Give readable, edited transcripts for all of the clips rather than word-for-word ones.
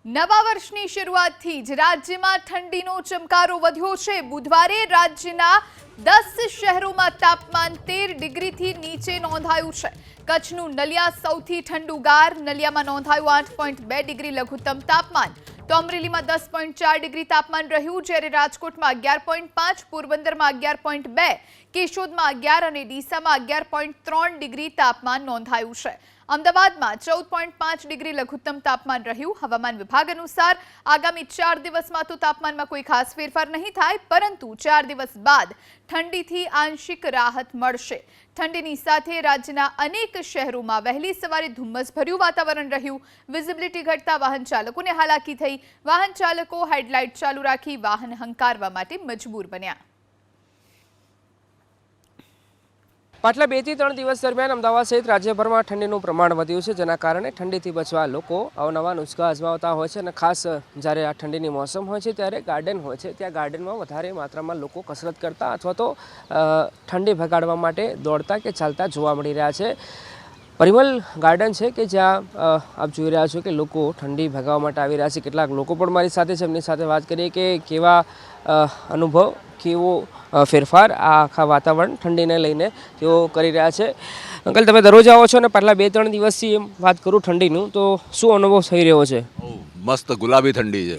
નવા વર્ષની શરૂઆતથી જ રાજ્યમાં ઠંડીનો ચમકારો વધ્યો છે। બુધવારે રાજ્યના 10 શહેરોમાં તાપમાન 13 ડિગ્રીથી નીચે નોંધાયું છે। કચ્છનું નલિયા સૌથી ઠંડુગાર, નલિયામાં નોંધાયું 8.2 ડિગ્રી લઘુત્તમ તાપમાન। તો અમરેલીમાં 10.4 ડિગ્રી તાપમાન રહ્યું, જ્યારે રાજકોટમાં 11.5, પોરબંદરમાં 11.2, કેશોદમાં 11 અને ડીસામાં 11.3 ડિગ્રી તાપમાન નોંધાયું છે। અમદાવાદમાં 14.5 ડિગ્રી લઘુત્તમ તાપમાન રહ્યું। હવામાન વિભાગ અનુસાર આગામી 4 દિવસમાં તો તાપમાનમાં કોઈ ખાસ ફેરફાર નહીં થાય, પરંતુ 4 દિવસ બાદ ઠંડીથી આંશિક રાહત મળશે। ઠંડીની સાથે રાજ્યના અનેક શહેરોમાં વહેલી સવારે ધુમ્મસભર્યું વાતાવરણ રહ્યું। વિઝિબિલિટી ઘટતા વાહન ચાલકોને હાલાકી થઈ। વાહન ચાલકો હેડલાઇટ ચાલુ રાખી વાહન હંકારવા માટે મજબૂર બન્યા। પાછલા 2 થી 3 દિવસ દરમિયાન અમદાવાદ સહિત રાજ્યભરમાં ઠંડીનું પ્રમાણ વધ્યું છે, જેના કારણે ઠંડીથી બચવા લોકો અવનવા નુસ્ખા અજમાવતા હોય છે। અને ખાસ જ્યારે આ ઠંડીની મોસમ હોય છે ત્યારે ગાર્ડન હોય છે, ત્યાં ગાર્ડનમાં વધારે માત્રામાં લોકો કસરત કરતા અથવા તો ઠંડી ભગાડવા માટે દોડતા કે ચાલતા જોવા મળી રહ્યા છે। પરિમલ ગાર્ડન છે કે જ્યાં આપ જોઈ રહ્યા છો કે લોકો ઠંડી ભગાવવા માટે આવી રહ્યા છે। કેટલાક લોકો પણ મારી સાથે છે, એમની સાથે વાત કરીએ કે કેવા અનુભવ, કેવો ફેરફાર આ આખા વાતાવરણ ઠંડીને લઈને તેઓ કરી રહ્યા છે। અંકલ, તમે દરરોજ આવો છો અને પાછલા 2-3 દિવસથી એમ વાત કરું ઠંડીનું, તો શું અનુભવ થઈ રહ્યો છે? મસ્ત ગુલાબી ઠંડી છે,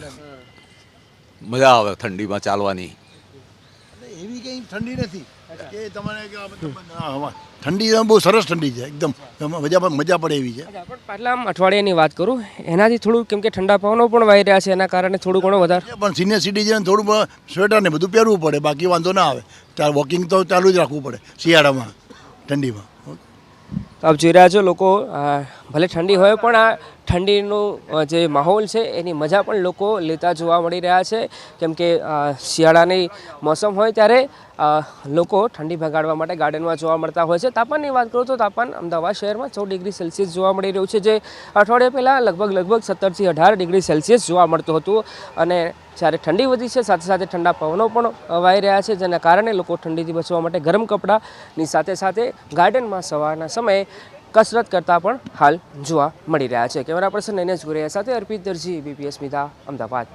મજા આવે ઠંડીમાં ચાલવાની। એવી કંઈ ઠંડી નથી કે તમારે ઠંડી બહુ સરસ ઠંડી છે, એકદમ મજા પડે એવી છે। પણ પાછલા અઠવાડિયાની વાત કરું એનાથી થોડું, કેમ કે ઠંડા પવનો પણ વાઈ રહ્યા છે, એના કારણે થોડું ઘણું વધારે પણ સિનિયર સિટીઝન થોડું સ્વેટર ને બધું પહેરવું પડે, બાકી વાંધો ના આવે। વોકિંગ તો ચાલુ જ રાખવું પડે શિયાળામાં, ઠંડીમાં। આપ જોઈ રહ્યા છો લોકો ભલે ઠંડી હોય પણ આ ઠંડીનું જે માહોલ છે એની મજા પણ લોકો લેતા જોવા મળી રહ્યા છે। કેમ કે શિયાળાની મોસમ હોય ત્યારે લોકો ઠંડી ભગાડવા માટે ગાર્ડનમાં જોવા મળતા હોય છે। તાપમાનની વાત કરું તો તાપમાન અમદાવાદ શહેરમાં 14 ડિગ્રી સેલ્સિયસ જોવા મળી રહ્યું છે, જે અઠવાડિયા પહેલાં લગભગ 17 થી 18 ડિગ્રી સેલ્સિયસ જોવા મળતું હતું। અને જ્યારે ઠંડી વધી છે, સાથે સાથે ઠંડા પવનો પણ વાઈ રહ્યા છે, જેના કારણે લોકો ઠંડીથી બચવા માટે ગરમ કપડાની સાથે સાથે ગાર્ડનમાં સવારના સમયે કસરત કરતા પણ હાલ જોવા મળી રહ્યા છે। કેમેરા પર્સન નૈનેશ ગુરેયા સાથે અર્પિત દરજી, બીપીએસ મીડિયા, અમદાવાદ।